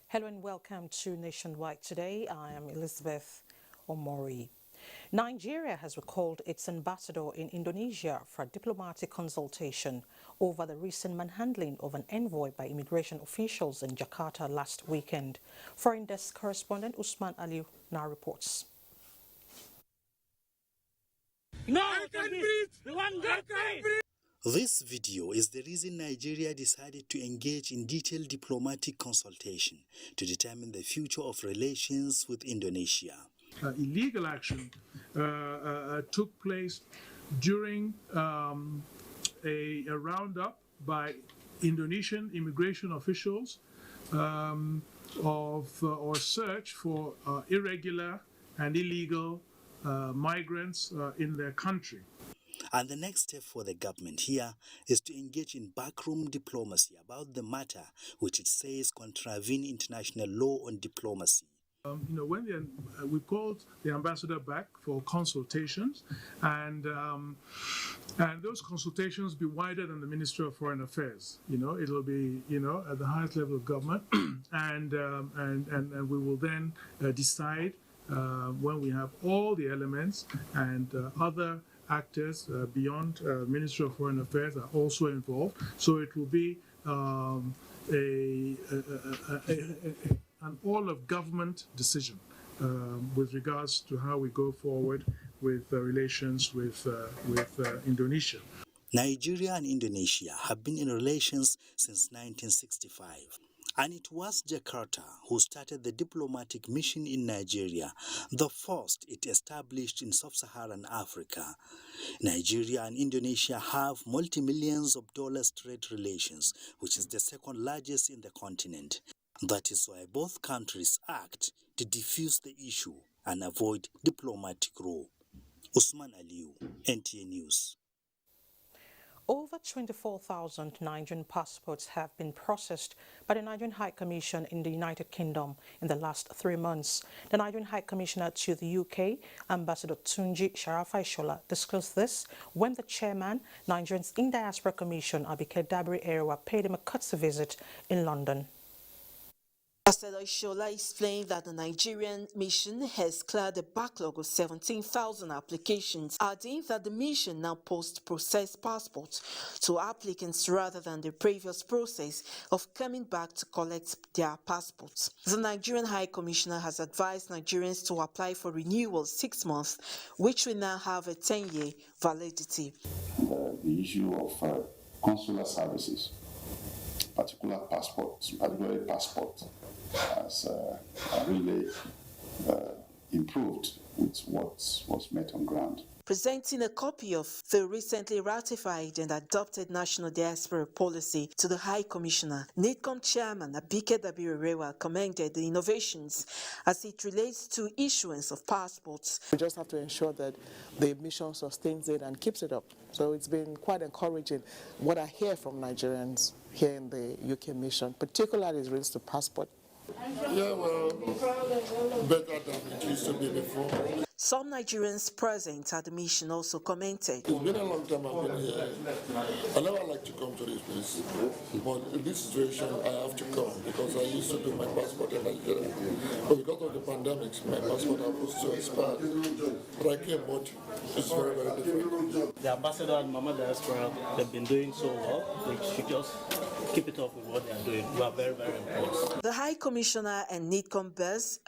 Hello and welcome to Nationwide Today. I am Elizabeth Omori. Nigeria has recalled its ambassador in Indonesia for a diplomatic consultation over the recent manhandling of an envoy by immigration officials in Jakarta last weekend. Foreign desk correspondent Usman Aliu now reports. This video is the reason Nigeria decided to engage in detailed diplomatic consultation to determine the future of relations with Indonesia. Illegal action took place during a roundup by Indonesian immigration officials or search for irregular and illegal migrants in their country. And the next step for the government here is to engage in backroom diplomacy about the matter, which it says contravene international law on diplomacy. When we called the ambassador back for consultations, and those consultations be wider than the Ministry of Foreign Affairs. It'll be at the highest level of government, and we will then decide when we have all the elements and other actors beyond Ministry of Foreign Affairs are also involved. So it will be an all-of-government decision with regards to how we go forward with relations with Indonesia. Nigeria and Indonesia have been in relations since 1965. And it was Jakarta who started the diplomatic mission in Nigeria, the first it established in sub-Saharan Africa. Nigeria and Indonesia have multi-millions of dollars trade relations, which is the second largest in the continent. That is why both countries act to defuse the issue and avoid diplomatic row. Usman Aliu, NTA News. Over 24,000 Nigerian passports have been processed by the Nigerian High Commission in the United Kingdom in the last 3 months. The Nigerian High Commissioner to the UK, Ambassador Tunji Sharafa-Ishola, disclosed this when the chairman, Nigerians in Diaspora Commission, Abike Dabiri-Erewa, paid him a courtesy visit in London. Ambassador Ishola explained that the Nigerian mission has cleared a backlog of 17,000 applications, adding that the mission now post-process passports to applicants rather than the previous process of coming back to collect their passports. The Nigerian High Commissioner has advised Nigerians to apply for renewal 6 months, which will now have a 10-year validity. The issue of consular services, particularly passport, has really improved with what was met on ground. Presenting a copy of the recently ratified and adopted National Diaspora Policy to the High Commissioner, NIDCOM Chairman Abike Dabiri-Erewa commended the innovations as it relates to issuance of passports. We just have to ensure that the mission sustains it and keeps it up. So it's been quite encouraging what I hear from Nigerians here in the UK mission, particularly as it relates to passport. Yeah, well, better than it used to be before. Some Nigerians present at the mission also commented. It's been a long time I've been here. I never like to come to this place, but in this situation I have to come because I used to do my passport in Nigeria. But because of the pandemic, my passport was to expire. But I came, but it's very, very different. The ambassador and Mama Diaspora, they've been doing so well, which figures keep it up with what they are doing. We are very, very impressed. The High Commissioner and NIDCOM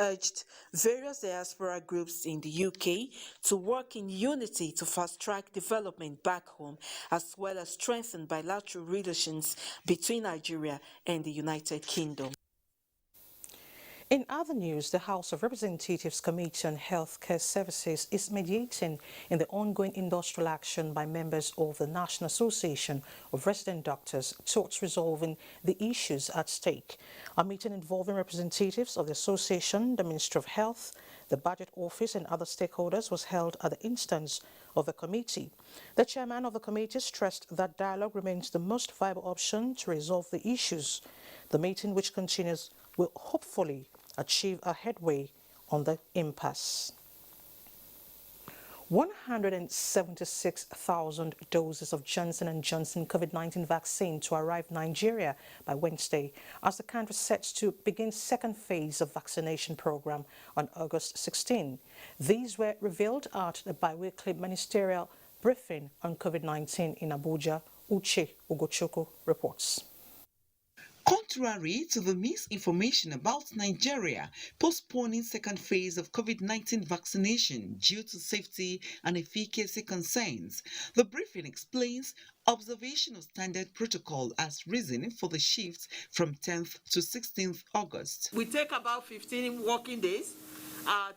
urged various diaspora groups in the UK to work in unity to fast-track development back home, as well as strengthen bilateral relations between Nigeria and the United Kingdom. In other news, the House of Representatives Committee on Healthcare Services is mediating in the ongoing industrial action by members of the National Association of Resident Doctors towards resolving the issues at stake. A meeting involving representatives of the association, the Ministry of Health, the Budget Office and other stakeholders was held at the instance of the committee. The chairman of the committee stressed that dialogue remains the most viable option to resolve the issues. The meeting, which continues, will hopefully achieve a headway on the impasse. 176,000 doses of Johnson & Johnson COVID-19 vaccine to arrive in Nigeria by Wednesday as the country sets to begin second phase of vaccination program on August 16. These were revealed at the bi-weekly ministerial briefing on COVID-19 in Abuja. Uche Ugochukwu reports. Contrary to the misinformation about Nigeria postponing second phase of COVID-19 vaccination due to safety and efficacy concerns, the briefing explains observation of standard protocol as reason for the shift from 10th to 16th August. We take about 15 working days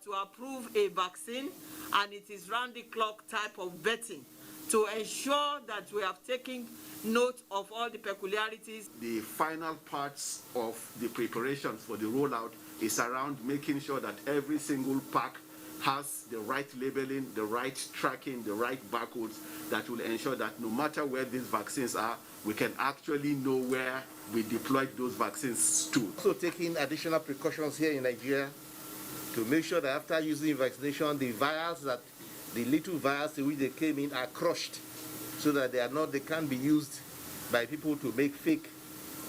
to approve a vaccine, and it is round-the-clock type of vetting to ensure that we have taken note of all the peculiarities. The final parts of the preparations for the rollout is around making sure that every single pack has the right labeling, the right tracking, the right barcodes that will ensure that no matter where these vaccines are, we can actually know where we deployed those vaccines to. Also taking additional precautions here in Nigeria to make sure that after using vaccination, the little vials in which they came in are crushed so that they can't be used by people to make fake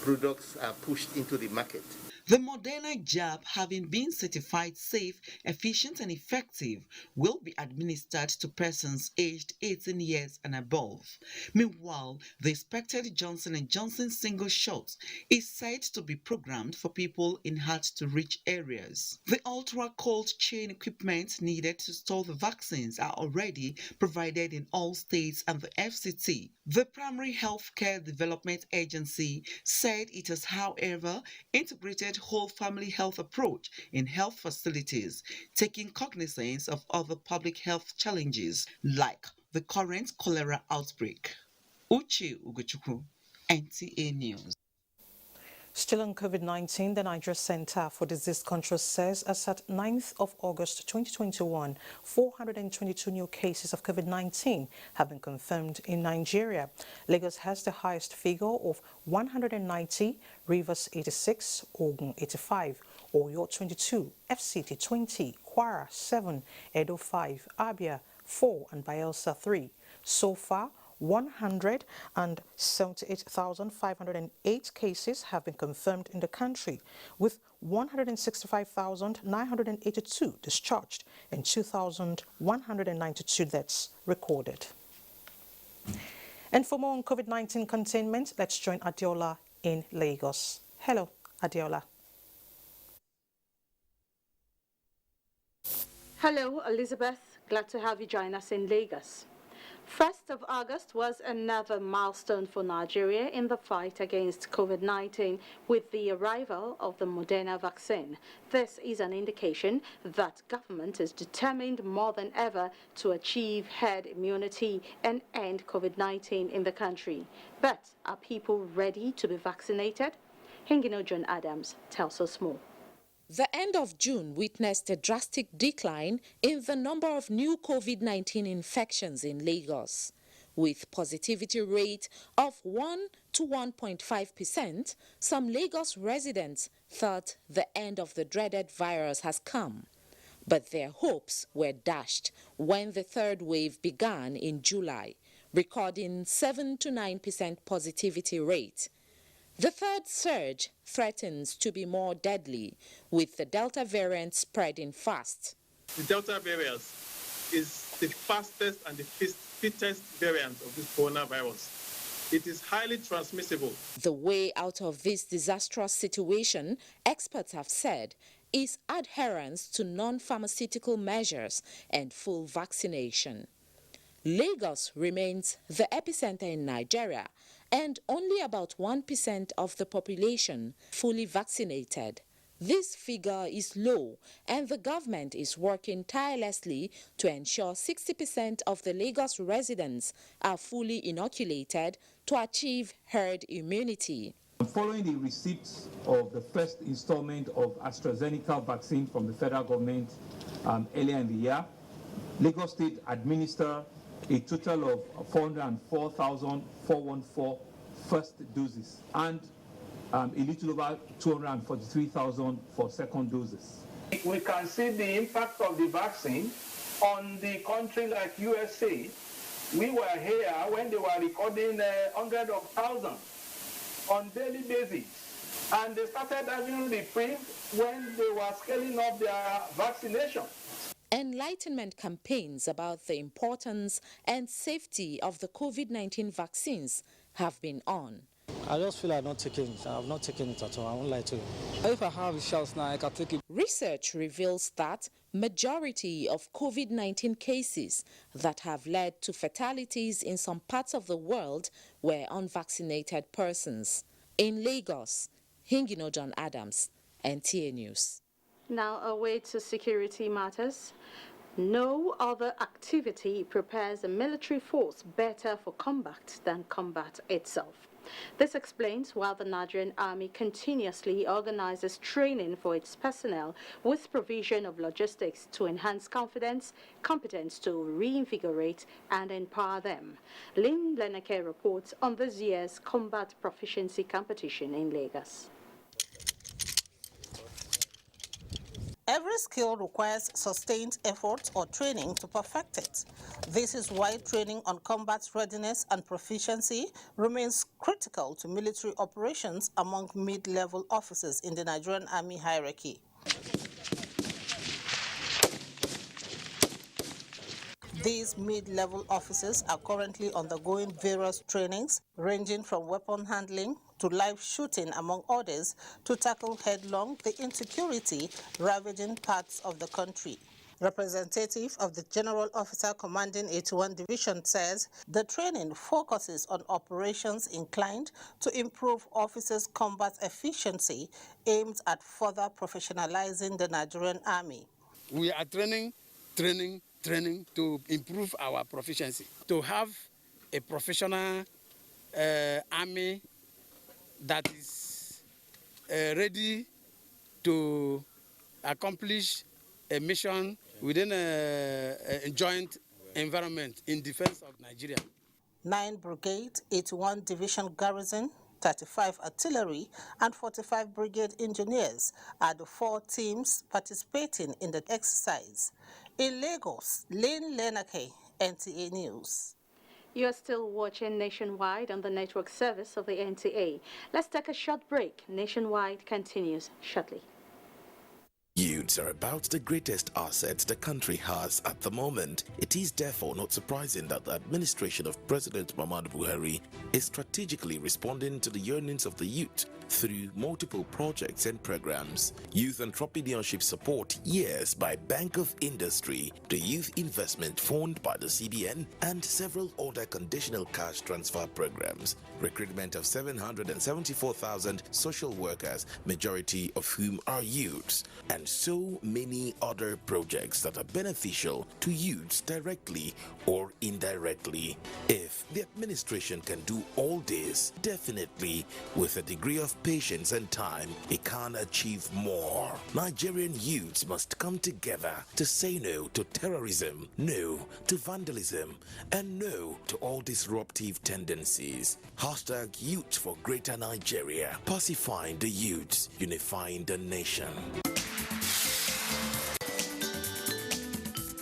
products and pushed into the market. The Moderna jab, having been certified safe, efficient and effective, will be administered to persons aged 18 years and above. Meanwhile, the expected Johnson & Johnson single shot is said to be programmed for people in hard-to-reach areas. The ultra-cold chain equipment needed to store the vaccines are already provided in all states and the FCT. The Primary Healthcare Development Agency said it has, however, integrated whole family health approach in health facilities, taking cognizance of other public health challenges like the current cholera outbreak. Uche Ugochukwu, NTA News. Still on COVID-19, the Nigeria Center for Disease Control says as at 9th of August 2021, 422 new cases of COVID-19 have been confirmed in Nigeria. Lagos has the highest figure of 190, Rivers 86, Ogun 85, Oyo 22, FCT 20, Kwara 7, Edo 5, Abia 4 and Bayelsa 3. So far, 178,508 cases have been confirmed in the country, with 165,982 discharged and 2,192 deaths recorded. And for more on COVID-19 containment, let's join Adiola in Lagos. Hello, Adiola. Hello, Elizabeth. Glad to have you join us in Lagos. 1st of August was another milestone for Nigeria in the fight against COVID-19 with the arrival of the Moderna vaccine. This is an indication that government is determined more than ever to achieve herd immunity and end COVID-19 in the country. But are people ready to be vaccinated? Hengino John Adams tells us more. The end of June witnessed a drastic decline in the number of new COVID-19 infections in Lagos. With positivity rate of 1 to 1.5%, some Lagos residents thought the end of the dreaded virus has come. But their hopes were dashed when the third wave began in July, recording 7 to 9% positivity rate. The third surge threatens to be more deadly, with the Delta variant spreading fast. The Delta variant is the fastest and the fittest variant of this coronavirus. it is highly transmissible. The way out of this disastrous situation, experts have said, is adherence to non-pharmaceutical measures and full vaccination. Lagos remains the epicenter in Nigeria, and only about 1% of the population fully vaccinated. This figure is low, and the government is working tirelessly to ensure 60% of the Lagos residents are fully inoculated to achieve herd immunity. Following the receipt of the first installment of AstraZeneca vaccine from the federal government earlier in the year, Lagos State administered a total of 404,414 first doses and a little over 243,000 for second doses. We can see the impact of the vaccine on the country like USA. We were here when they were recording hundreds of thousands on daily basis, and they started having reprieve when they were scaling up their vaccination. Enlightenment campaigns about the importance and safety of the COVID-19 vaccines have been on. I just feel I've not taken it. I've not taken it at all. I won't lie to you. If I have a chance now, I can take it. Research reveals that majority of COVID-19 cases that have led to fatalities in some parts of the world were unvaccinated persons. In Lagos, Hingino John Adams, NTA News. Now away to security matters. No other activity prepares a military force better for combat than combat itself. This explains why the Nigerian Army continuously organizes training for its personnel with provision of logistics to enhance confidence, competence to reinvigorate and empower them. Lynn Lenake reports on this year's combat proficiency competition in Lagos. Every skill requires sustained effort or training to perfect it. This is why training on combat readiness and proficiency remains critical to military operations among mid-level officers in the Nigerian Army hierarchy. These mid-level officers are currently undergoing various trainings, ranging from weapon handling to live shooting, among others, to tackle headlong the insecurity ravaging parts of the country. Representative of the General Officer Commanding 81 Division says the training focuses on operations inclined to improve officers' combat efficiency, aimed at further professionalizing the Nigerian Army. We are training to improve our proficiency, to have a professional army that is ready to accomplish a mission within a joint environment in defense of Nigeria. 9 Brigade, 81 Division Garrison, 35 Artillery, and 45 Brigade Engineers are the 4 teams participating in the exercise. In Lagos, Lynn Lenake, NTA News. You are still watching Nationwide on the network service of the NTA. Let's take a short break. Nationwide continues shortly. Youths are about the greatest asset the country has at the moment. It is therefore not surprising that the administration of President Muhammadu Buhari is strategically responding to the yearnings of the youth through multiple projects and programs. Youth Entrepreneurship Support Years by Bank of Industry, the Youth Investment Fund by the CBN, and several other conditional cash transfer programs. Recruitment of 774,000 social workers, majority of whom are youths, and so many other projects that are beneficial to youths directly or indirectly. If the administration can do all this, definitely with a degree of patience and time, it can achieve more. Nigerian youths must come together to say no to terrorism, no to vandalism, and no to all disruptive tendencies. Hashtag Youth for Greater Nigeria. Pacifying the youths, unifying the nation.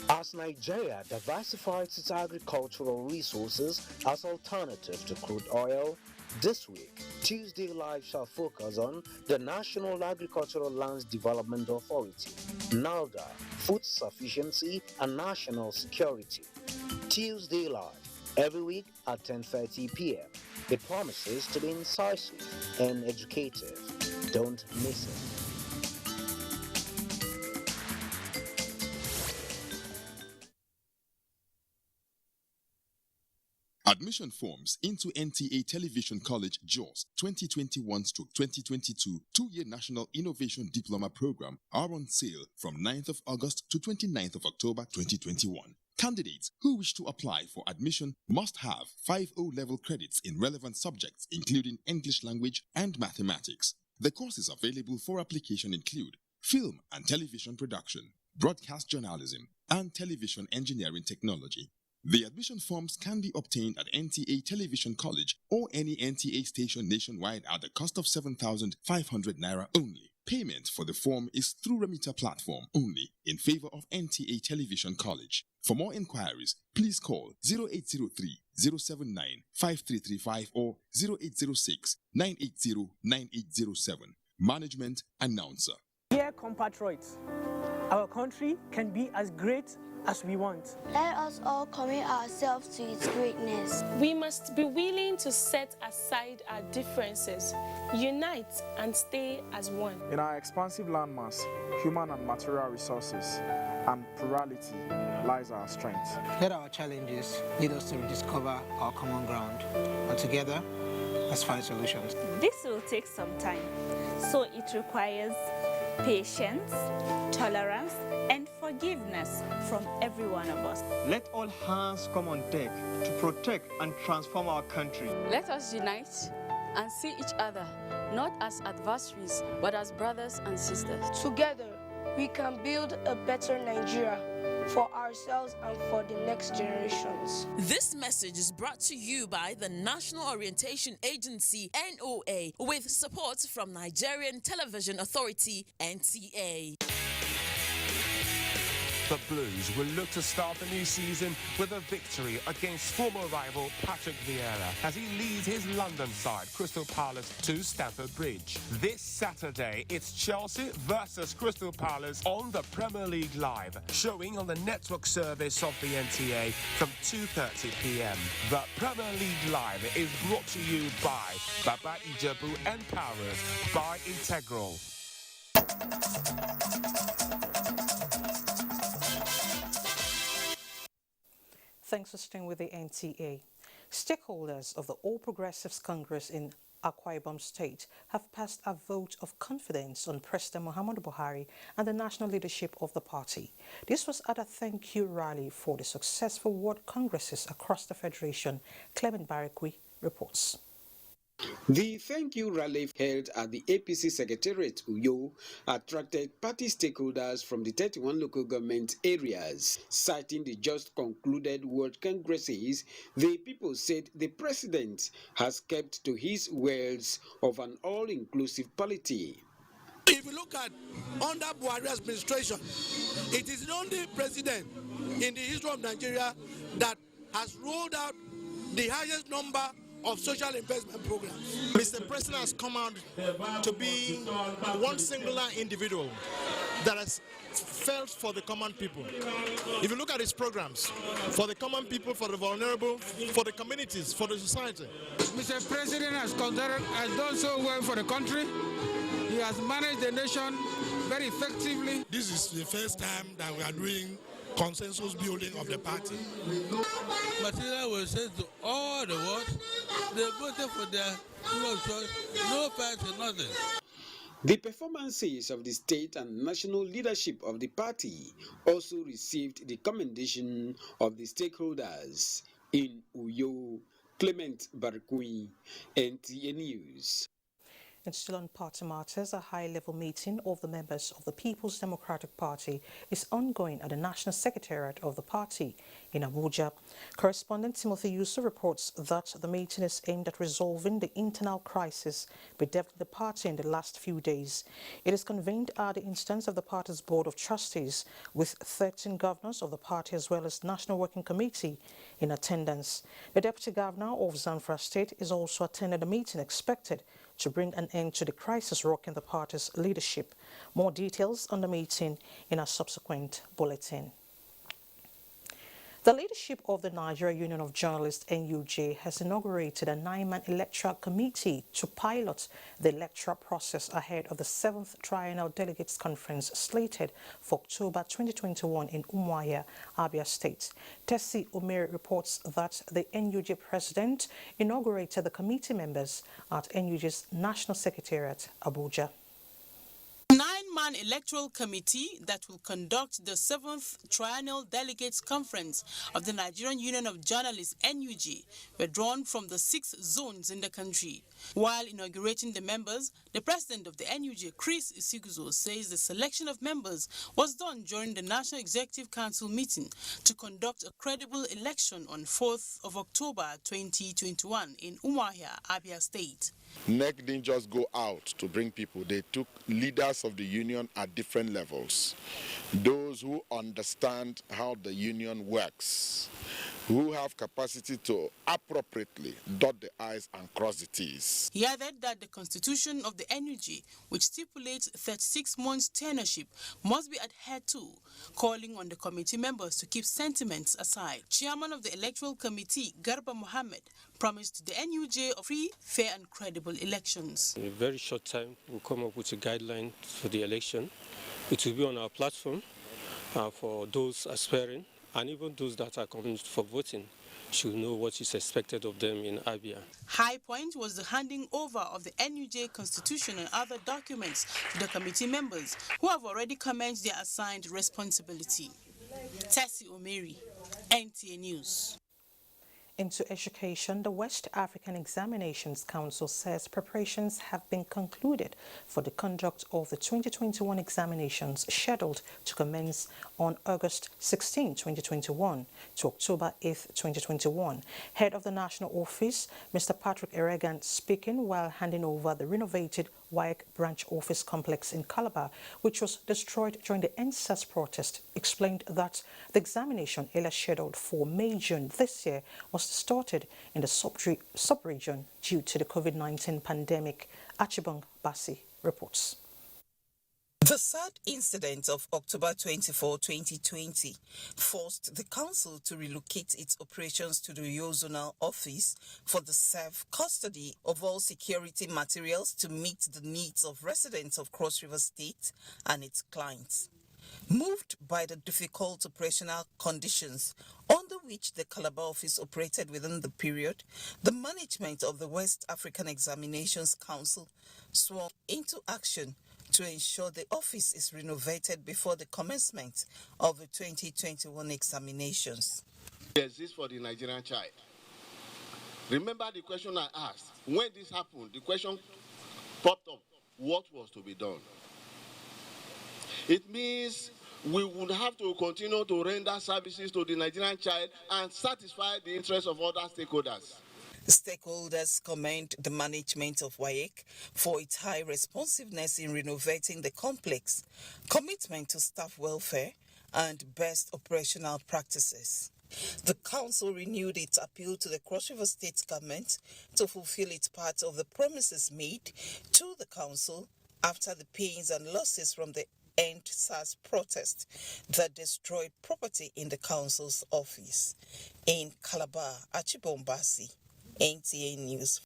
As Nigeria diversifies its agricultural resources as alternative to crude oil, this week, Tuesday Live shall focus on the National Agricultural Lands Development Authority, NALDA, food sufficiency and national security. Tuesday Live, every week at 10:30 p.m. It promises to be incisive and educative. Don't miss it. Admission forms into NTA Television College JOS 2021-2022 two-year National Innovation Diploma Program are on sale from 9th of August to 29th of October 2021. Candidates who wish to apply for admission must have 5 O-level credits in relevant subjects including English language and mathematics. The courses available for application include film and television production, broadcast journalism, and television engineering technology. The admission forms can be obtained at NTA Television College or any NTA station nationwide at the cost of 7,500 Naira only. Payment for the form is through remitter platform only in favor of NTA Television College. For more inquiries, please call 0803-079-5335 or 0806-980-9807. Management Announcer. Dear compatriots, our country can be as great as we want. Let us all commit ourselves to its greatness. We must be willing to set aside our differences, unite and stay as one. In our expansive landmass, human and material resources, and plurality lies our strength. Let our challenges lead us to rediscover our common ground, and together, let's find solutions. This will take some time, so it requires patience, tolerance, and forgiveness from every one of us. Let all hands come on deck to protect and transform our country. Let us unite and see each other not as adversaries, but as brothers and sisters. Together, we can build a better Nigeria for ourselves and for the next generations. This message is brought to you by the National Orientation Agency, NOA, with support from Nigerian Television Authority, NTA. The Blues will look to start the new season with a victory against former rival Patrick Vieira as he leads his London side, Crystal Palace, to Stamford Bridge. This Saturday, it's Chelsea versus Crystal Palace on the Premier League Live, showing on the network service of the NTA from 2:30 p.m. The Premier League Live is brought to you by Baba Ijebu and powered by Integral. Thanks for staying with the NTA. Stakeholders of the All Progressives Congress in Akwa Ibom State have passed a vote of confidence on President Muhammadu Buhari and the national leadership of the party. This was at a thank you rally for the successful ward congresses across the Federation. Clement Barakwi reports. The thank you rally held at the APC Secretariat Uyo attracted party stakeholders from the 31 local government areas. Citing the just concluded World Congresses, the people said the president has kept to his words of an all-inclusive polity. If you look at under Buhari administration, it is the only president in the history of Nigeria that has rolled out the highest number of social investment programs. Mr. President has come out to be one singular individual that has felt for the common people. If you look at his programs, for the common people, for the vulnerable, for the communities, for the society. Mr. President has done so well for the country. He has managed the nation very effectively. This is the first time that we are doing consensus building of the party. Material was sent to all the world. They voted for their choice. No party, nothing. The performances of the state and national leadership of the party also received the commendation of the stakeholders. In Uyo, Clement Barakwi, NTA News. And still on party matters, a high-level meeting of the members of the People's Democratic Party is ongoing at the National Secretariat of the party in Abuja. Correspondent Timothy Yusuf reports that the meeting is aimed at resolving the internal crisis bedeviled the party in the last few days. It is convened at the instance of the party's Board of Trustees, with 13 governors of the party as well as National Working Committee in attendance. The Deputy Governor of Zamfara State is also attending the meeting expected to bring an end to the crisis rocking the party's leadership. More details on the meeting in a subsequent bulletin. The leadership of the Nigerian Union of Journalists (NUJ) has inaugurated a 9-man electoral committee to pilot the electoral process ahead of the 7th Triennial Delegates Conference slated for October 2021 in Umuahia, Abia State. Tessie Omeri reports that the NUJ president inaugurated the committee members at NUJ's National Secretariat, Abuja. 9-man electoral committee that will conduct the 7th Triennial Delegates Conference of the Nigerian Union of Journalists (NUJ) were drawn from the 6 zones in the country. While inaugurating the members, the president of the NUJ, Chris Isiguzo, says the selection of members was done during the National Executive Council meeting to conduct a credible election on 4th of October 2021 in Umuahia, Abia State. NEC didn't just go out to bring people. They took leaders of the union at different levels. Those who understand how the union works, who have capacity to appropriately dot the I's and cross the T's. He added that the constitution of the NUJ, which stipulates 36 months tenureship, must be adhered to, calling on the committee members to keep sentiments aside. Chairman of the Electoral Committee, Garba Mohammed, promised the NUJ of free, fair and credible elections. In a very short time, we'll come up with a guideline for the election. It will be on our platform for those aspiring and even those that are coming for voting should know what is expected of them in Abia. High point was the handing over of the NUJ constitution and other documents to the committee members who have already commenced their assigned responsibility. Tessie Omeri, NTA News. Into education, the West African Examinations Council says preparations have been concluded for the conduct of the 2021 examinations scheduled to commence on August 16, 2021 to October 8, 2021. Head of the National Office, Mr. Patrick Eregan, speaking while handing over the renovated WAEC branch office complex in Calabar, which was destroyed during the NSAS protest, explained that the examination earlier scheduled for May-June this year was distorted in the sub-region due to the COVID-19 pandemic. Achibong Basi reports. The sad incident of October 24, 2020 forced the council to relocate its operations to the Uyo Zonal office for the self-custody of all security materials to meet the needs of residents of Cross River State and its clients. Moved by the difficult operational conditions under which the Calabar office operated within the period, the management of the West African Examinations Council swung into action to ensure the office is renovated before the commencement of the 2021 examinations. Yes, this for the Nigerian child. Remember the question I asked? When this happened, the question popped up, what was to be done? It means we would have to continue to render services to the Nigerian child and satisfy the interests of other stakeholders. Stakeholders commend the management of WAEC for its high responsiveness in renovating the complex, commitment to staff welfare, and best operational practices. The council renewed its appeal to the Cross River State government to fulfill its part of the promises made to the council after the pains and losses from the End SARS protest that destroyed property in the council's office. In Calabar, Achibong Basi, NTA News.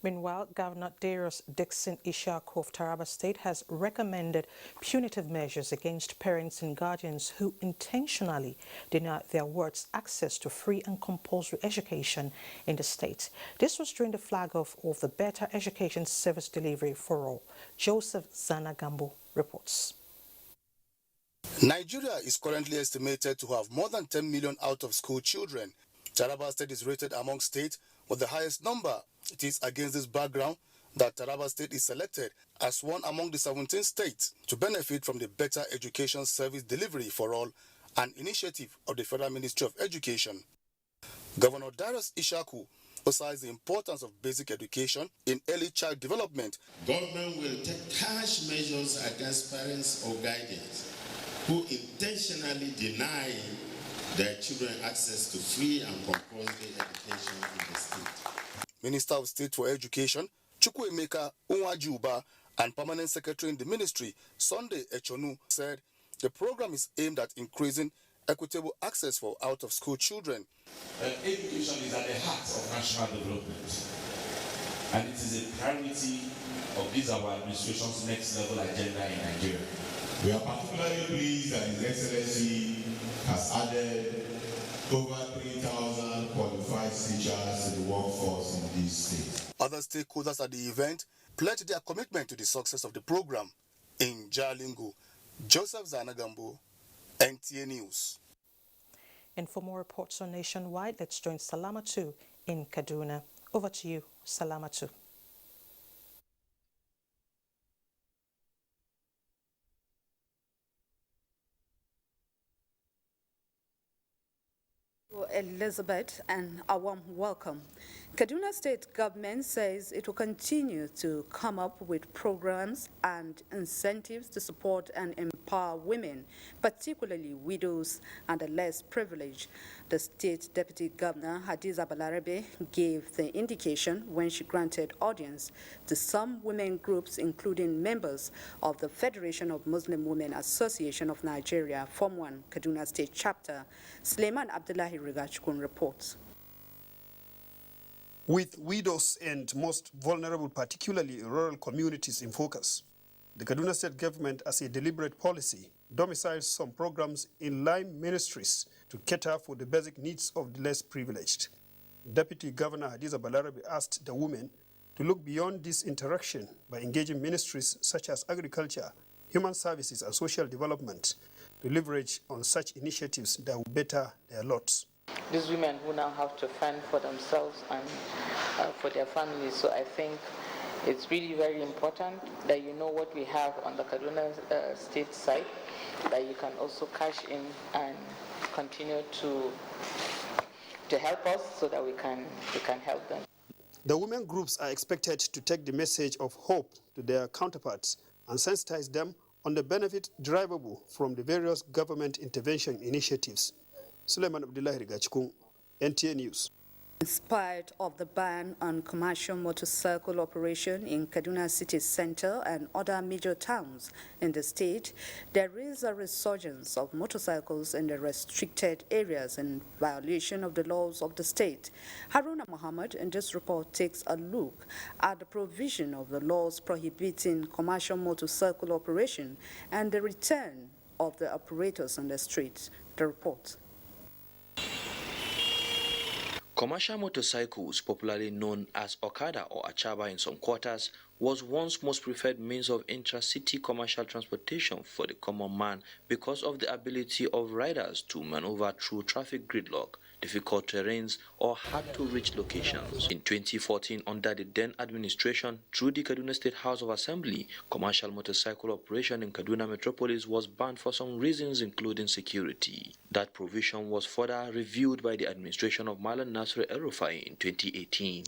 Meanwhile, Governor Darius Dixon Ishaku of Taraba State has recommended punitive measures against parents and guardians who intentionally deny their wards access to free and compulsory education in the state. This was during the flag-off of the Better Education Service Delivery for All. Joseph Zanagambo reports. Nigeria is currently estimated to have more than 10 million out-of-school children. Taraba State is rated among states with the highest number. It is against this background that Taraba State is selected as one among the 17 states to benefit from the Better Education Service Delivery for All, an initiative of the Federal Ministry of Education. Governor Darius Ishaku emphasized the importance of basic education in early child development. Government will take harsh measures against parents or guardians who intentionally deny their children access to free and compulsory education in the state. Minister of State for Education, Chukwuemeka Unwajuba, and Permanent Secretary in the Ministry, Sunday Echonu, said the program is aimed at increasing equitable access for out-of-school children. Education is at the heart of national development, and it is a priority of this our administration's next level agenda in Nigeria. We are particularly pleased that His Excellency has added over 3,000 qualified teachers to the workforce in this state. Other stakeholders at the event pledged their commitment to the success of the program. In Jalingo, Joseph Zanagambo, NTA News. And for more reports on Nationwide, let's join Salamatu in Kaduna. Over to you, Salamatu. Elizabeth, and a warm welcome. Kaduna State government says it will continue to come up with programs and incentives to support and empower women, particularly widows and the less privileged. The state deputy governor, Hadiza Balarabe, gave the indication when she granted audience to some women groups, including members of the Federation of Muslim Women Association of Nigeria, Form 1, Kaduna State Chapter. Suleiman Abdullahi Rigachkun reports. With widows and most vulnerable, particularly rural communities, in focus, the Kaduna State government, as a deliberate policy, domiciles some programs in line ministries to cater for the basic needs of the less privileged. Deputy Governor Hadiza Balarabe asked the women to look beyond this interaction by engaging ministries such as agriculture, human services, and social development to leverage on such initiatives that will better their lots. These women who now have to fend for themselves and for their families. So I think it's really very important that you know what we have on the Kaduna State side, that you can also cash in and continue to help us so that we can help them. The women groups are expected to take the message of hope to their counterparts and sensitize them on the benefit derivable from the various government intervention initiatives. Suleiman Abdullahi Rigachkun, NTA News. In spite of the ban on commercial motorcycle operation in Kaduna City Center and other major towns in the state, there is a resurgence of motorcycles in the restricted areas in violation of the laws of the state. Haruna Muhammad in this report takes a look at the provision of the laws prohibiting commercial motorcycle operation and the return of the operators on the streets. The report. Commercial motorcycles, popularly known as Okada or Achaba in some quarters, was once most preferred means of intra-city commercial transportation for the common man because of the ability of riders to maneuver through traffic gridlock, difficult terrains, or hard-to-reach locations. In 2014, under the then administration, through the Kaduna State House of Assembly, commercial motorcycle operation in Kaduna Metropolis was banned for some reasons, including security. That provision was further reviewed by the administration of Malam Nasir El-Rufai in 2018.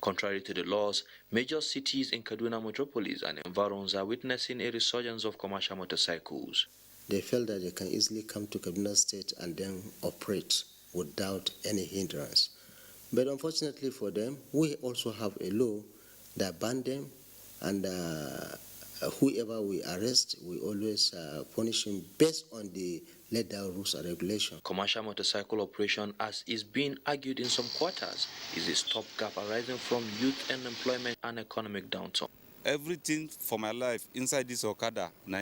Contrary to the laws, major cities in Kaduna Metropolis and environs are witnessing a resurgence of commercial motorcycles. They felt that they can easily come to Kaduna State and then operate without any hindrance. But unfortunately for them, we also have a law that bans them, and whoever we arrest, we always punish him based on the laid down rules and regulations. Commercial motorcycle operation, as is being argued in some quarters, is a stopgap arising from youth unemployment and economic downturn. Everything for my life inside this Okada, now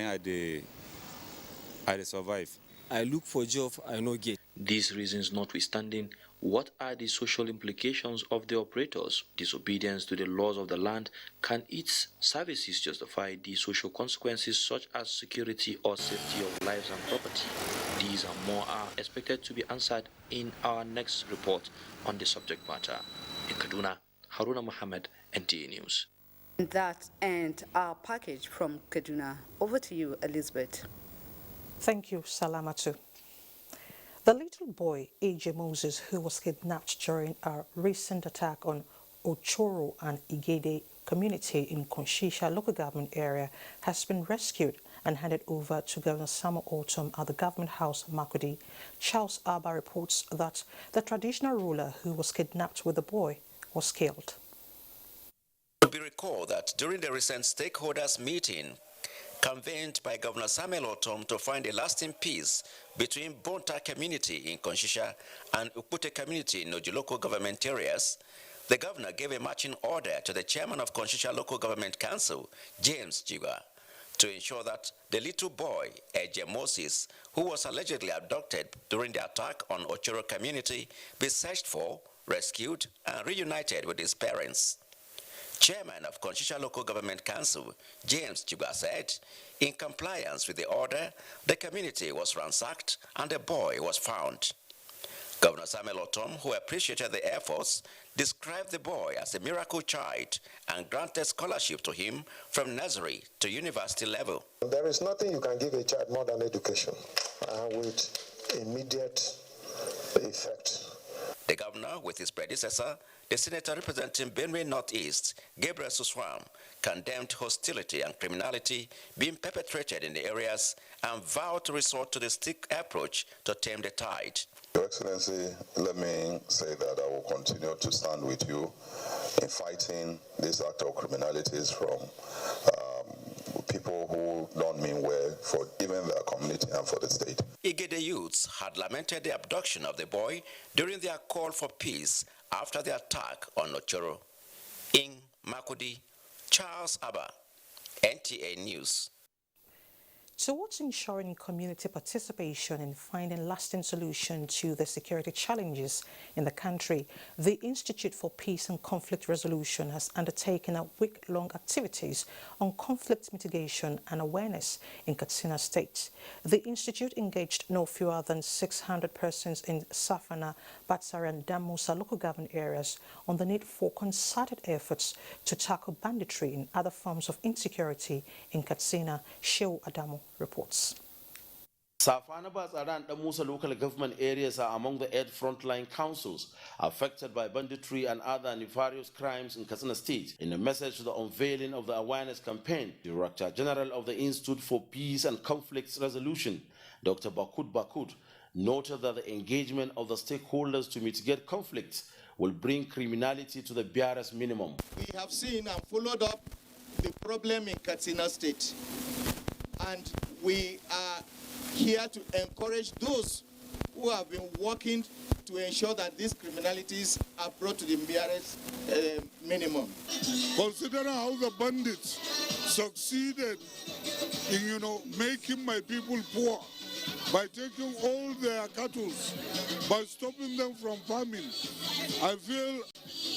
I survive. I look for job, I no get. These reasons notwithstanding, what are the social implications of the operators' disobedience to the laws of the land? Can its services justify the social consequences such as security or safety of lives and property? These and more are expected to be answered in our next report on the subject matter. In Kaduna, Haruna Mohammed, NTA News. That ends our package from Kaduna. Over to you, Elizabeth. Thank you, Salamatu. The little boy, AJ Moses, who was kidnapped during a recent attack on Ochoro and Igede community in Konshisha local government area, has been rescued and handed over to Governor Samuel Ortom at the Government House, Makurdi. Charles Abba reports that the traditional ruler who was kidnapped with the boy was killed. It should be recalled that during the recent stakeholders meeting, convened by Governor Samuel Otom to find a lasting peace between Bonta community in Konshisha and Ukpute community in Oji local government areas, the governor gave a marching order to the chairman of Konshisha Local Government Council, James Jiga, to ensure that the little boy, Eje Moses, who was allegedly abducted during the attack on Ochoro community, be searched for, rescued, and reunited with his parents. Chairman of Konshisha Local Government Council, James Jiga, said, in compliance with the order, the community was ransacked and the boy was found. Governor Samuel Otom, who appreciated the efforts, described the boy as a miracle child and granted scholarship to him from nursery to university level. There is nothing you can give a child more than education with immediate effect. The governor, with his predecessor, the senator representing Benue Northeast, Gabriel Suswam, condemned hostility and criminality being perpetrated in the areas and vowed to resort to the stick approach to tame the tide. Your Excellency, let me say that I will continue to stand with you in fighting this act of criminalities from people who don't mean well for even their community and for the state. Igede youths had lamented the abduction of the boy during their call for peace after the attack on Ochoro. In Makudi, Charles Abba, NTA News. Towards ensuring community participation in finding lasting solutions to the security challenges in the country, the Institute for Peace and Conflict Resolution has undertaken a week-long activities on conflict mitigation and awareness in Katsina State. The Institute engaged no fewer than 600 persons in Safana, Batsari and Damusa local government areas on the need for concerted efforts to tackle banditry and other forms of insecurity in Katsina. Shehu Adamu reports. Safana, Batsari and Damusa local government areas are among the 8 frontline councils affected by banditry and other nefarious crimes in Katsina State. In a message to the unveiling of the awareness campaign, Director General of the Institute for Peace and Conflict Resolution, Dr. Bakud, noted that the engagement of the stakeholders to mitigate conflicts will bring criminality to the barest minimum. We have seen and followed up the problem in Katsina State, and we are here to encourage those who have been working to ensure that these criminalities are brought to the barest minimum. Considering how the bandits succeeded in, making my people poor by taking all their cattle, by stopping them from farming, I feel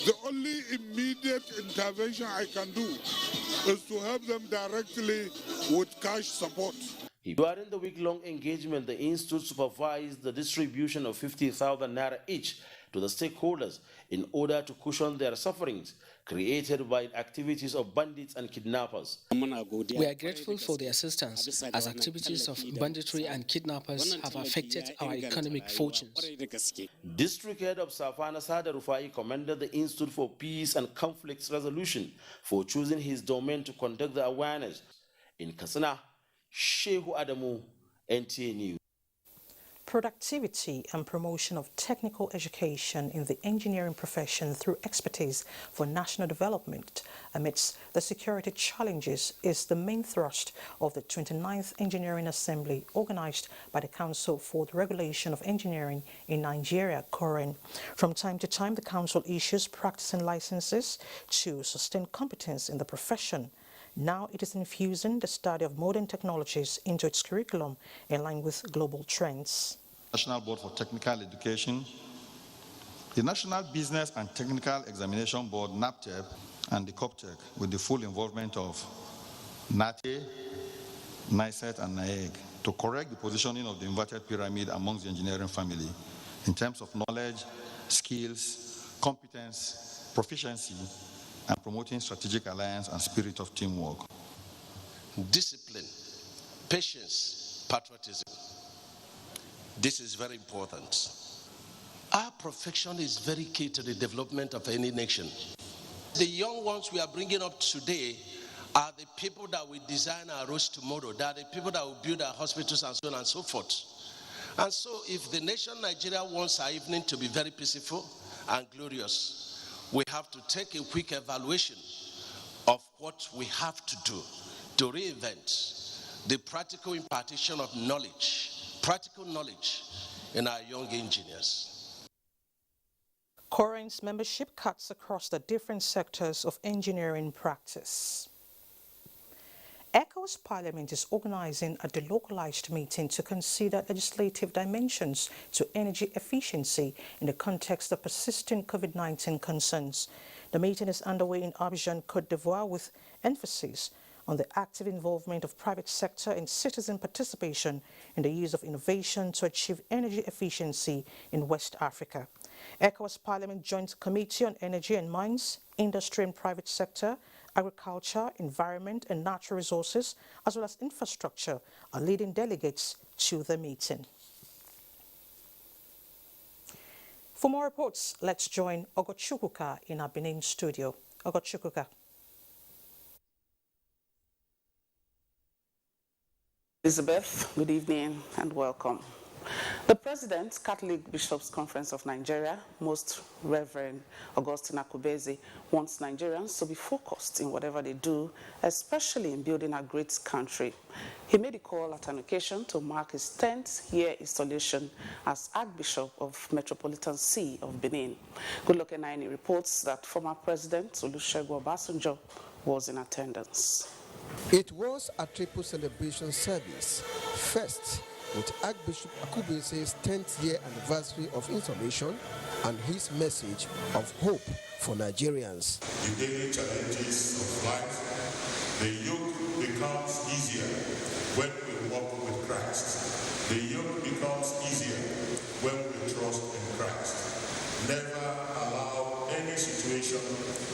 the only immediate intervention I can do is to help them directly with cash support. During the week-long engagement, the Institute supervised the distribution of 50,000 naira each to the stakeholders in order to cushion their sufferings created by activities of bandits and kidnappers. We are grateful for the assistance as activities of banditry and kidnappers have affected our economic fortunes. District Head of Safana Sada Rufai commended the Institute for Peace and Conflict Resolution for choosing his domain to conduct the awareness. In Katsina, Shehu Adamu, NTA News. Productivity and promotion of technical education in the engineering profession through expertise for national development amidst the security challenges is the main thrust of the 29th Engineering Assembly organized by the Council for the Regulation of Engineering in Nigeria, COREN. From time to time, the Council issues practicing licenses to sustain competence in the profession. Now it is infusing the study of modern technologies into its curriculum in line with global trends. National Board for Technical Education, the National Business and Technical Examination Board, NAPTEP, and the COPTEC, with the full involvement of NATE, NICET, and NIEG, to correct the positioning of the inverted pyramid amongst the engineering family in terms of knowledge, skills, competence, proficiency, and promoting strategic alliance and spirit of teamwork. Discipline, patience, patriotism. This is very important. Our profession is very key to the development of any nation. The young ones we are bringing up today are the people that will design our roads tomorrow. They are the people that will build our hospitals and so on and so forth. And so if the nation Nigeria wants our evening to be very peaceful and glorious, we have to take a quick evaluation of what we have to do to reinvent the practical impartition of knowledge, practical knowledge in our young engineers. COREN's membership cuts across the different sectors of engineering practice. ECOWAS Parliament is organizing a delocalized meeting to consider legislative dimensions to energy efficiency in the context of persisting COVID-19 concerns. The meeting is underway in Abuja, Côte d'Ivoire, with emphasis on the active involvement of private sector and citizen participation in the use of innovation to achieve energy efficiency in West Africa. ECOWAS Parliament Joint Committee on Energy and Mines, Industry and Private Sector, Agriculture, Environment and Natural Resources, as well as Infrastructure, are leading delegates to the meeting. For more reports, let's join Ogochukwuka in our Benin studio. Ogochukwuka. Elizabeth, good evening and welcome. The President, Catholic Bishops' Conference of Nigeria, Most Reverend Augustine Akubeze, wants Nigerians to be focused in whatever they do, especially in building a great country. He made a call at an occasion to mark his 10th year installation as Archbishop of Metropolitan See of Benin. Goodluck Enaini reports that former President Olusegun Obasanjo was in attendance. It was a triple celebration service. First, with Archbishop Akubeze's 10th year anniversary of installation and his message of hope for Nigerians. The daily challenges of life, the yoke becomes easier when we walk with Christ. The yoke becomes easier when we trust in Christ. Never allow any situation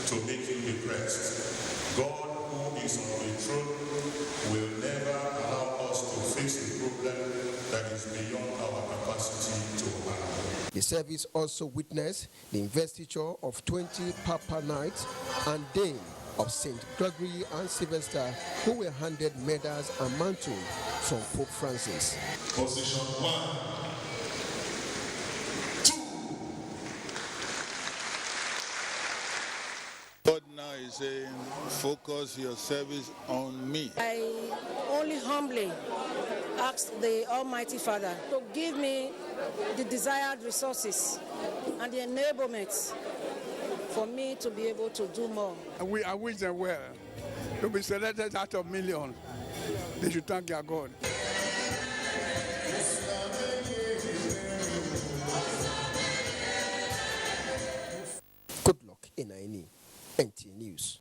to make you depressed. God, who is on the throne, will never allow us to face a problem that is beyond our capacity to handle. The service also witnessed the investiture of 20 Papa Knights and Dame of St. Gregory and Sylvester, who were handed medals and mantles from Pope Francis. Position 1. God now is saying, focus your service on me. I only humbly ask the Almighty Father to give me the desired resources and the enablement for me to be able to do more. I wish them well. To be selected out of millions, they should thank their God. Goodluck Enaini, NT News.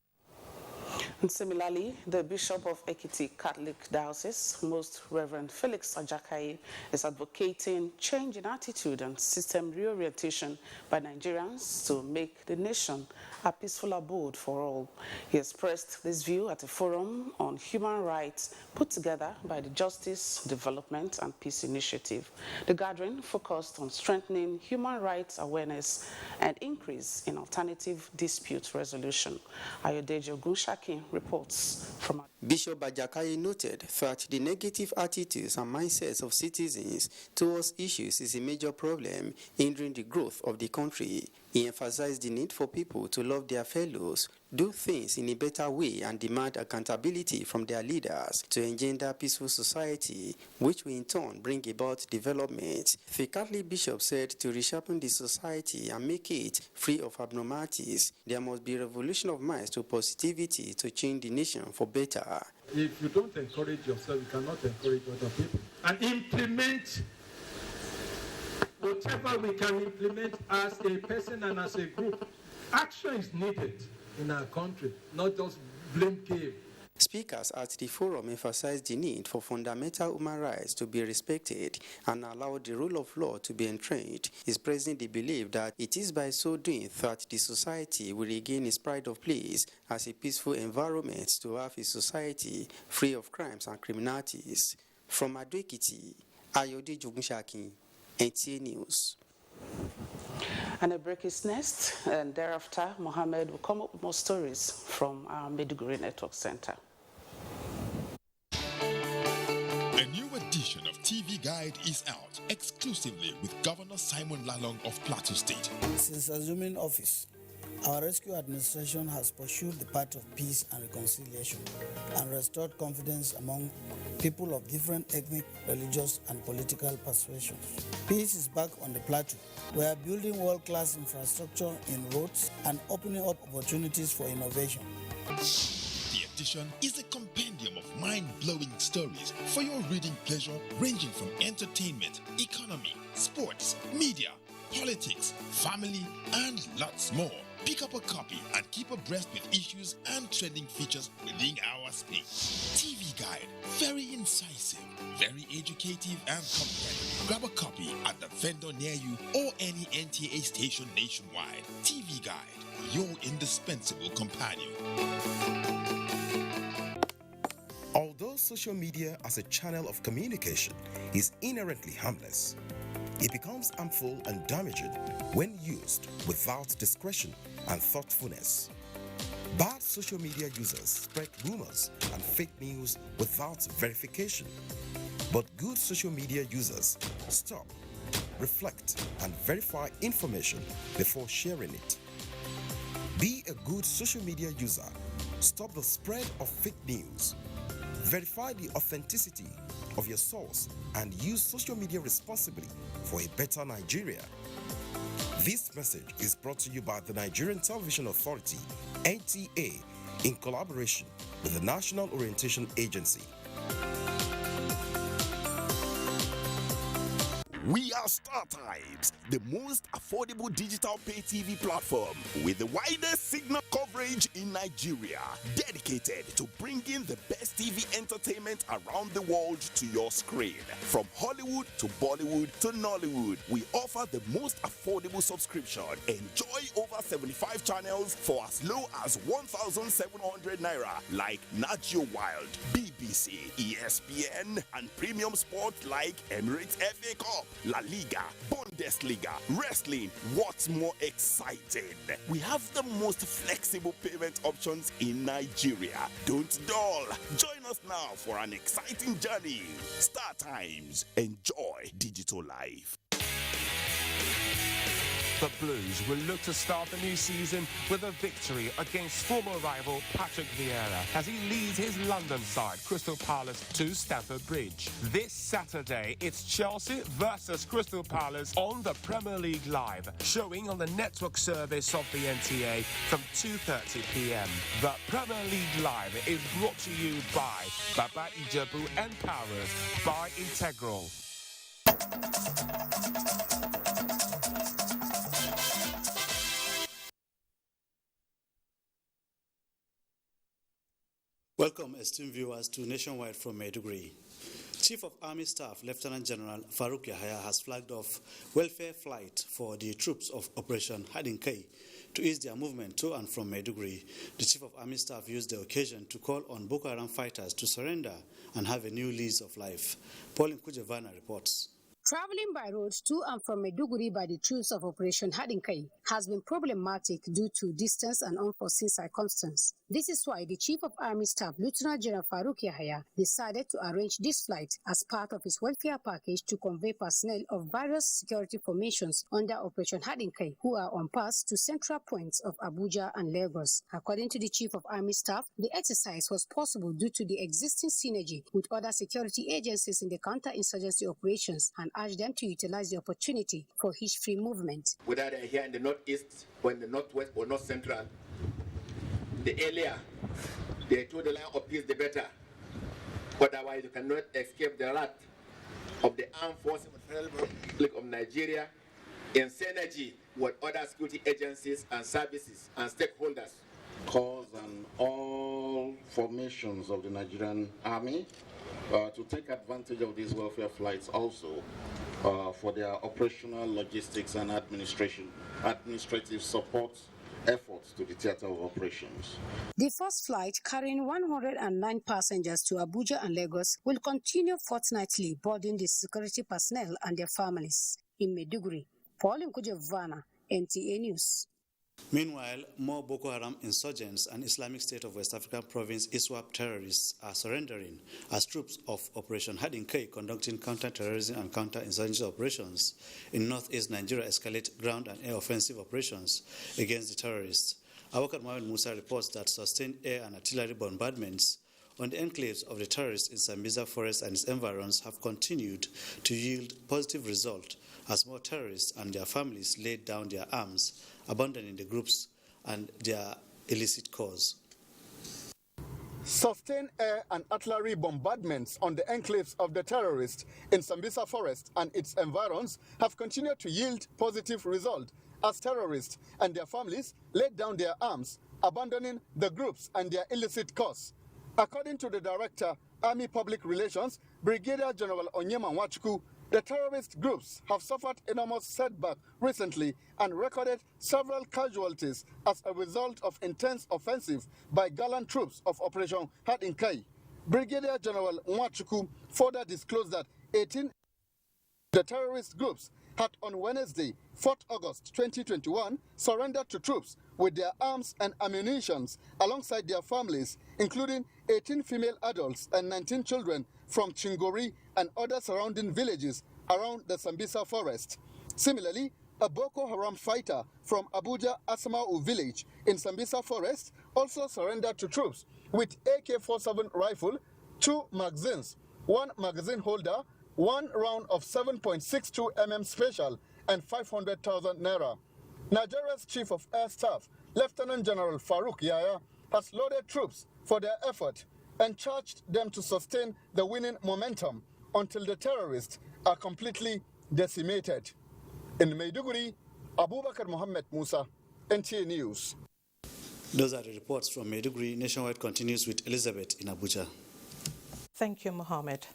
And similarly, the Bishop of Ekiti Catholic Diocese, Most Reverend Felix Ajakai, is advocating change in attitude and system reorientation by Nigerians to make the nation a peaceful abode for all. He expressed this view at a forum on human rights put together by the Justice, Development and Peace Initiative. The gathering focused on strengthening human rights awareness and increase in alternative dispute resolution. Ayodeji Ogunshaki reports from Bishop Ajakai noted that the negative attitudes and mindsets of citizens towards issues is a major problem hindering the growth of the country. He emphasized the need for people to love their fellows, do things in a better way and demand accountability from their leaders to engender peaceful society, which will in turn bring about development. The Catholic bishop said to resharpen the society and make it free of abnormalities, there must be a revolution of minds to positivity to change the nation for better. If you don't encourage yourself, you cannot encourage other people. And implement whatever we can implement as a person and as a group. Action is needed in our country, not just blame game. Speakers at the forum emphasized the need for fundamental human rights to be respected and allow the rule of law to be entrenched, expressing the belief that it is by so doing that the society will regain its pride of place as a peaceful environment to have a society free of crimes and criminalities. From Ado-Ekiti, Ayodeji Ogunshaki, NTA News. And a break is next, and thereafter, Mohammed will come up with more stories from our Maiduguri Network Center. A new edition of TV Guide is out, exclusively with Governor Simon Lalong of Plateau State. Since assuming office, Our rescue administration has pursued the path of peace and reconciliation and restored confidence among people of different ethnic, religious, and political persuasions. Peace is back on the plateau. We are building world-class infrastructure in roads and opening up opportunities for innovation. The edition is a compendium of mind-blowing stories for your reading pleasure, ranging from entertainment, economy, sports, media, politics, family, and lots more. Pick up a copy and keep abreast with issues and trending features within our space. TV Guide, very incisive, very educative and compelling. Grab a copy at the vendor near you or any NTA station nationwide. TV Guide, your indispensable companion. Although social media as a channel of communication is inherently harmless, it becomes harmful and damaging when used without discretion and thoughtfulness. Bad social media users spread rumors and fake news without verification. But good social media users stop, reflect, and verify information before sharing it. Be a good social media user. Stop the spread of fake news. Verify the authenticity of your source and use social media responsibly for a better Nigeria. This message is brought to you by the Nigerian Television Authority, NTA, in collaboration with the National Orientation Agency. We are StarTimes, the most affordable digital pay TV platform with the widest signal coverage in Nigeria, dedicated to bringing the best TV entertainment around the world to your screen. From Hollywood to Bollywood to Nollywood, we offer the most affordable subscription. Enjoy over 75 channels for as low as 1,700 naira, like Nat Geo Wild, BBC, ESPN, and premium sports like Emirates FA Cup, La Liga, Bundesliga, wrestling. What's more exciting? We have the most flexible payment options in Nigeria. Don't dull. Join us now for an exciting journey. StarTimes. Enjoy digital life. The Blues will look to start the new season with a victory against former rival Patrick Vieira as he leads his London side, Crystal Palace, to Stamford Bridge. This Saturday, it's Chelsea versus Crystal Palace on the Premier League Live, showing on the network service of the NTA from 2:30 p.m. The Premier League Live is brought to you by Baba Ijebu and powered by Integral. Welcome, esteemed viewers, to Nationwide from Maiduguri. Chief of Army Staff Lieutenant General Farouk Yahaya has flagged off welfare flight for the troops of Operation Hadinkai to ease their movement to and from Maiduguri. The Chief of Army Staff used the occasion to call on Boko Haram fighters to surrender and have a new lease of life. Pauline Kujevana reports. Traveling by road to and from Maiduguri by the troops of Operation Hadinkai has been problematic due to distance and unforeseen circumstances. This is why the Chief of Army Staff, Lieutenant General Farouk Yahaya, decided to arrange this flight as part of his welfare package to convey personnel of various security formations under Operation Hadinkai who are on pass to central points of Abuja and Lagos. According to the Chief of Army Staff, the exercise was possible due to the existing synergy with other security agencies in the counter-insurgency operations and urged them to utilize the opportunity for hitch-free movement. Whether they're here in the northeast or in the northwest or north central, the earlier they toe the line of peace, the better. Otherwise, you cannot escape the wrath of the armed forces of the Federal Republic of Nigeria in synergy with other security agencies and services and stakeholders. Calls on all formations of the Nigerian Army to take advantage of these welfare flights also for their operational, logistics, and administrative support efforts to the theater of operations. The first flight, carrying 109 passengers to Abuja and Lagos, will continue fortnightly boarding the security personnel and their families. In Maiduguri, Pauline Kujevana, NTA News. Meanwhile, more Boko Haram insurgents and Islamic State of West African Province ISWAP terrorists are surrendering as troops of Operation Hardin Kai conducting counter-terrorism and counter-insurgency operations in northeast Nigeria escalate ground and air offensive operations against the terrorists. Awakar Mohamed Musa reports that sustained air and artillery bombardments on the enclaves of the terrorists in Sambisa Forest and its environs have continued to yield positive results as more terrorists and their families laid down their arms, abandoning the groups and their illicit cause. Sustained air and artillery bombardments on the enclaves of the terrorists in Sambisa Forest and its environs have continued to yield positive results as terrorists and their families laid down their arms, abandoning the groups and their illicit cause. According to the Director, Army Public Relations, Brigadier General Onyema Nwachukwu, the terrorist groups have suffered enormous setback recently and recorded several casualties as a result of intense offensive by gallant troops of Operation Hardin Kai. Brigadier General Nwachukwu further disclosed that 18 the terrorist groups had on Wednesday, 4th August 2021, surrendered to troops with their arms and ammunition alongside their families, including 18 female adults and 19 children from Chingori and other surrounding villages around the Sambisa Forest. Similarly, a Boko Haram fighter from Abuja Asmau village in Sambisa Forest also surrendered to troops with AK-47 rifle, 2 magazines, 1 magazine holder, 1 round of 7.62 mm special, and 500,000 naira. Nigeria's Chief of Air Staff, Lieutenant General Farouk Yahya, has lauded troops for their effort and charged them to sustain the winning momentum until the terrorists are completely decimated. In Maiduguri, Abubakar Mohammed Musa, NTA News. Those are the reports from Maiduguri. Nationwide continues with Elizabeth in Abuja. Thank you, Mohammed.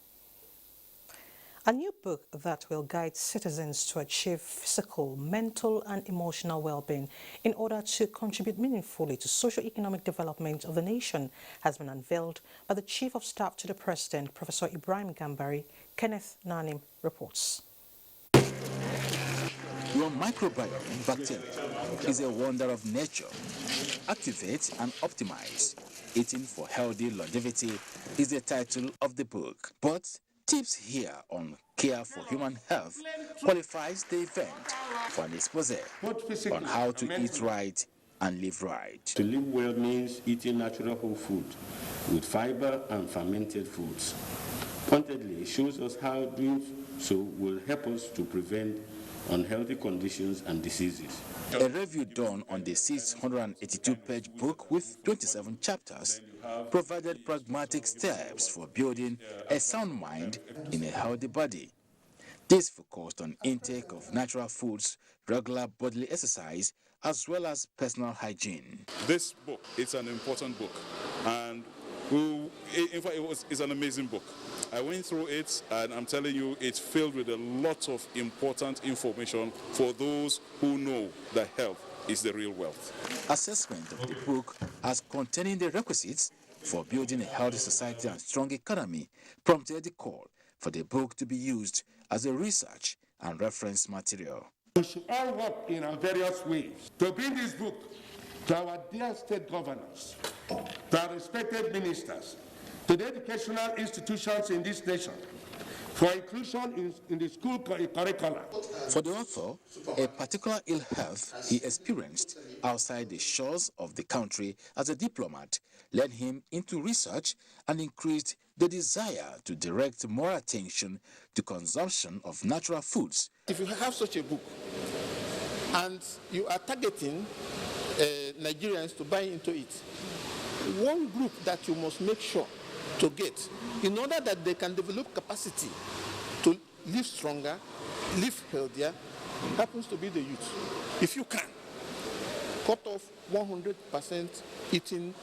A new book that will guide citizens to achieve physical, mental and emotional well-being in order to contribute meaningfully to socio-economic development of the nation has been unveiled by the Chief of Staff to the President, Professor Ibrahim Gambari. Kenneth Nanim reports. Your microbiome bacteria is a wonder of nature. Activate and optimize. Eating for healthy longevity is the title of the book. But tips here on care for human health qualifies the event for an expose on how to eat right and live right. To live well means eating natural whole food with fiber and fermented foods. Pointedly, it shows us how doing so will help us to prevent unhealthy conditions and diseases. A review done on the 682-page book with 27 chapters provided pragmatic steps for building a sound mind in a healthy body. This focused on intake of natural foods, regular bodily exercise, as well as personal hygiene. This book, it's an important book, and in fact, it's an amazing book. I went through it, and I'm telling you, it's filled with a lot of important information for those who know that health is the real wealth. Assessment of the book as containing the requisites for building a healthy society and strong economy prompted the call for the book to be used as a research and reference material. We should all work in our various ways to bring this book to our dear state governors, to our respected ministers, to the educational institutions in this nation, for inclusion in the school curricula. For the author, a particular ill health he experienced outside the shores of the country as a diplomat led him into research and increased the desire to direct more attention to consumption of natural foods. If you have such a book and you are targeting Nigerians to buy into it, one group that you must make sure to get in order that they can develop capacity to live stronger, live healthier, happens to be the youth. If you can, cut off 100% eating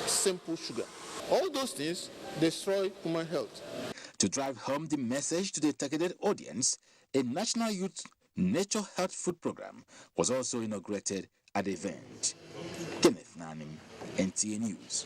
simple sugar. All those things destroy human health. To drive home the message to the targeted audience, a National Youth Nature Health Food Program was also inaugurated at the event. Kenneth Nanim, NTA News.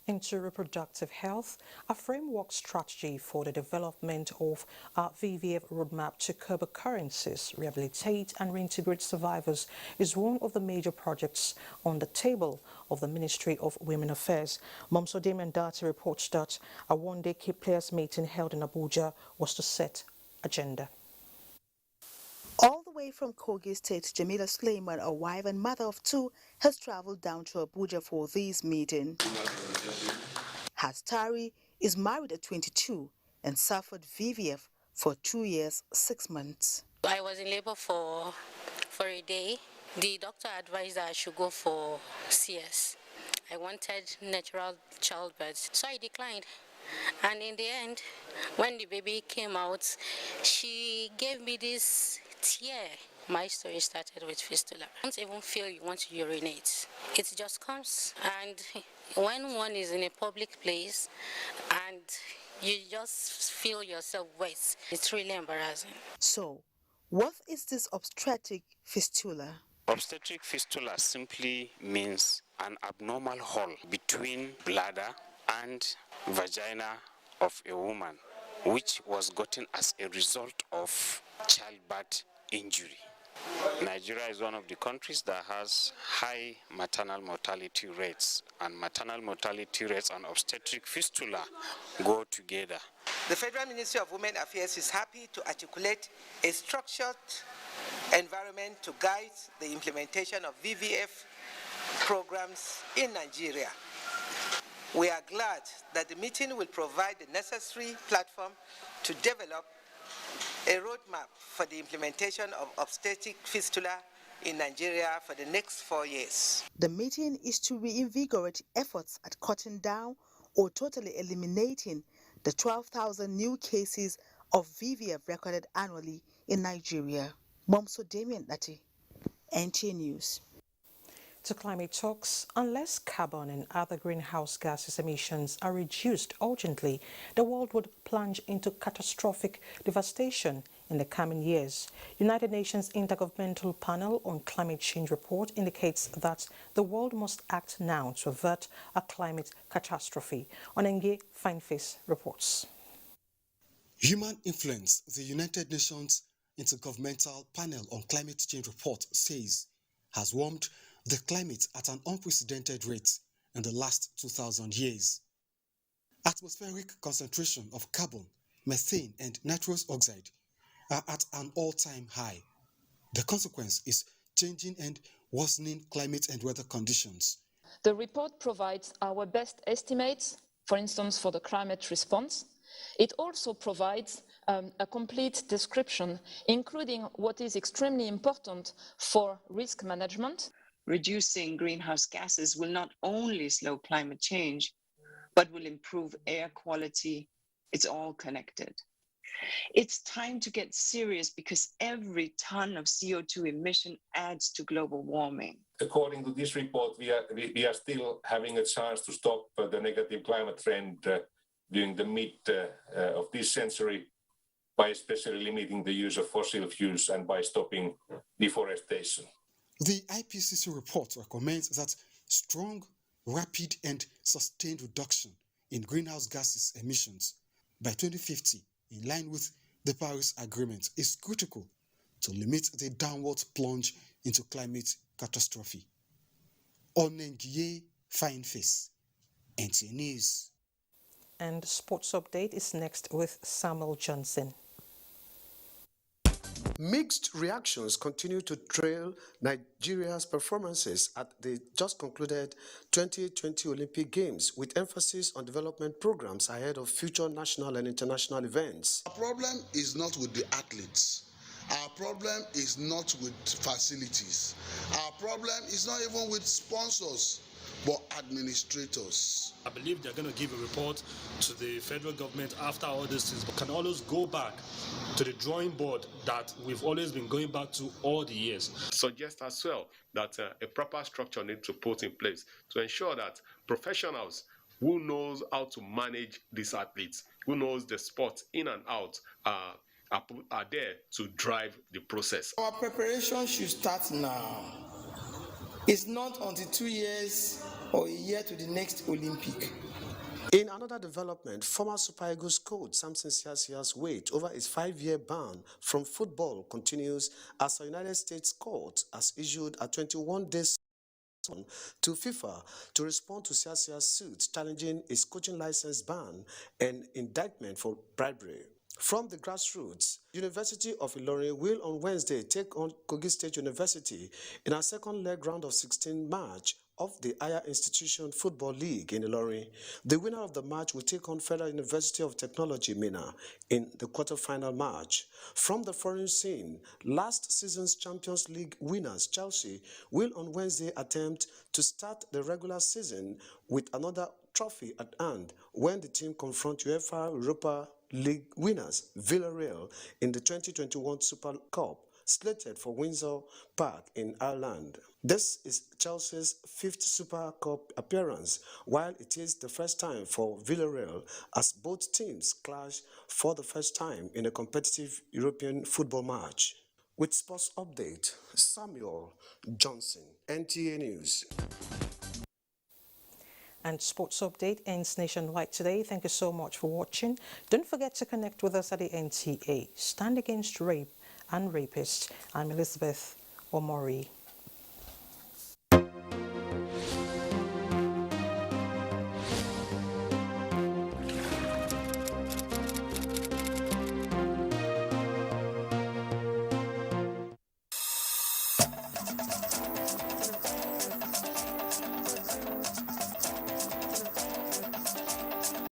Into reproductive health, a framework strategy for the development of a VVF roadmap to curb occurrences, rehabilitate and reintegrate survivors is one of the major projects on the table of the Ministry of Women Affairs. Momso Damian Dati reports that a one-day key players meeting held in Abuja was to set agenda. All the way from Kogi State, Jamila Suleiman, a wife and mother of two, has traveled down to Abuja for this meeting. Hastari is married at 22 and suffered VVF for 2 years, 6 months. I was in labor for a day. The doctor advised that I should go for CS. I wanted natural childbirth, so I declined. And in the end, when the baby came out, she gave me this tear. My story started with fistula. You don't even feel you want to urinate. It just comes. And when one is in a public place and you just feel yourself wet, it's really embarrassing. So, what is this obstetric fistula? Obstetric fistula simply means an abnormal hole between bladder and vagina of a woman, which was gotten as a result of childbirth injury. Nigeria is one of the countries that has high maternal mortality rates, and maternal mortality rates and obstetric fistula go together. The Federal Ministry of Women Affairs is happy to articulate a structured environment to guide the implementation of VVF programs in Nigeria. We are glad that the meeting will provide the necessary platform to develop a roadmap for the implementation of obstetric fistula in Nigeria for the next 4 years. The meeting is to reinvigorate efforts at cutting down or totally eliminating the 12,000 new cases of VVF recorded annually in Nigeria. Momso Damian Dati, NTA News. To climate talks, unless carbon and other greenhouse gases emissions are reduced urgently, the world would plunge into catastrophic devastation in the coming years. United Nations Intergovernmental Panel on Climate Change report indicates that the world must act now to avert a climate catastrophe. Onenge Fineface reports. Human influence, the United Nations Intergovernmental Panel on Climate Change report says, has warmed the climate at an unprecedented rate in the last 2,000 years. Atmospheric concentration of carbon, methane and nitrous oxide are at an all-time high. The consequence is changing and worsening climate and weather conditions. The report provides our best estimates, for instance, for the climate response. It also provides a complete description, including what is extremely important for risk management. Reducing greenhouse gases will not only slow climate change, but will improve air quality. It's all connected. It's time to get serious because every ton of CO2 emission adds to global warming. According to this report, we are still having a chance to stop the negative climate trend during the mid of this century by especially limiting the use of fossil fuels and by stopping deforestation. The IPCC report recommends that strong, rapid and sustained reduction in greenhouse gases emissions by 2050, in line with the Paris Agreement, is critical to limit the downward plunge into climate catastrophe. Onengie Fineface, NTA News. And sports update is next with Samuel Johnson. Mixed reactions continue to trail Nigeria's performances at the just concluded 2020 Olympic Games, with emphasis on development programs ahead of future national and international events. Our problem is not with the athletes. Our problem is not with facilities. Our problem is not even with sponsors, but administrators. I believe they're going to give a report to the federal government after all this is, but can always go back to the drawing board that we've always been going back to all the years. Suggest as well that a proper structure needs to put in place to ensure that professionals who knows how to manage these athletes, who knows the sport in and out, are there to drive the process. Our preparation should start now. It's not until 2 years or a year to the next Olympic. In another development, former Super Eagles coach Samson Siasia's wait over his 5-year ban from football continues as a United States court has issued a 21-day to FIFA to respond to Siasia's suit challenging his coaching license ban and indictment for bribery. From the grassroots, University of Ilorin will on Wednesday take on Kogi State University in a second leg round of 16 match of the Higher Institution Football League in Ilorin. The winner of the match will take on Federal University of Technology, Minna, in the quarter-final match. From the foreign scene, last season's Champions League winners Chelsea will on Wednesday attempt to start the regular season with another trophy at hand when the team confront UEFA Europa League winners Villarreal in the 2021 Super Cup, slated for Windsor Park in Ireland. This is Chelsea's 5th Super Cup appearance, while it is the first time for Villarreal as both teams clash for the first time in a competitive European football match. With sports update, Samuel Johnson, NTA News. And Sports Update ends nationwide today. Thank you so much for watching. Don't forget to connect with us at the NTA. Stand against rape and rapists. I'm Elizabeth Omori.